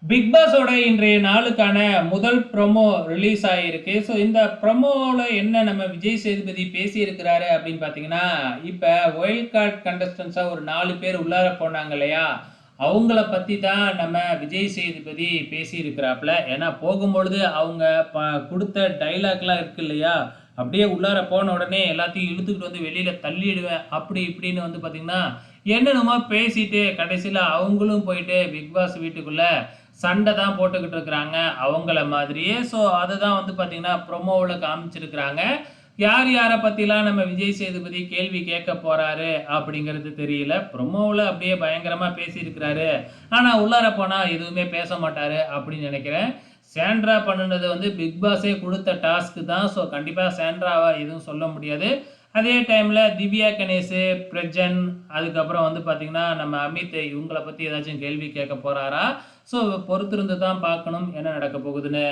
Big பாஸோட இன்றைய நாளுக்கான முதல் ப்ரோமோ ரிலீஸ் ஆகியிருக்கு. ஸோ இந்த ப்ரோமோவில் என்ன நம்ம விஜய் சேதுபதி பேசியிருக்கிறாரு அப்படின்னு பார்த்தீங்கன்னா, இப்போ ஒயில்ட் கார்ட் கண்டஸ்டன்ஸாக ஒரு 4 பேர் உள்ளார போனாங்க இல்லையா, அவங்கள பற்றி தான் நம்ம விஜய் சேதுபதி பேசியிருக்கிறாப்புல. ஏன்னா போகும்பொழுது அவங்க கொடுத்த டைலாக்லாம் இருக்கு இல்லையா, அப்படியே உள்ளார போன உடனே எல்லாத்தையும் இழுத்துக்கிட்டு வந்து வெளியில் தள்ளிடுவேன் அப்படி இப்படின்னு வந்து பார்த்தீங்கன்னா என்னென்னமோ பேசிட்டு கடைசியில் அவங்களும் போயிட்டு பிக் பாஸ் வீட்டுக்குள்ளே சண்டை தான் போட்டுக்கிட்டு இருக்கிறாங்க அவங்கள மாதிரியே. ஸோ அதை தான் வந்து பார்த்தீங்கன்னா ப்ரொமோவில் காமிச்சிருக்கிறாங்க. யார் யாரை பற்றிலாம் நம்ம விஜய் சேதுபதி கேள்வி கேட்க போகிறாரு அப்படிங்கிறது தெரியல. ப்ரொமோவில் அப்படியே பயங்கரமாக பேசியிருக்கிறாரு, ஆனால் உள்ளார போனால் எதுவுமே பேச மாட்டார் அப்படின்னு நினைக்கிறேன். சாண்ட்ரா பண்ணினது வந்து பிக் பாஸே கொடுத்த டாஸ்க்கு தான். ஸோ கண்டிப்பாக சாண்ட்ராவை எதுவும் சொல்ல முடியாது. அதே டைமில் திவ்யா கணேஷ், பிரஜன், அதுக்கப்புறம் வந்து பார்த்திங்கன்னா நம்ம அமித், இவங்களை பற்றி ஏதாச்சும் கேள்வி கேட்க போகிறாரா? ஸோ பொறுத்திருந்து தான் பார்க்கணும் என்ன நடக்க போகுதுன்னு.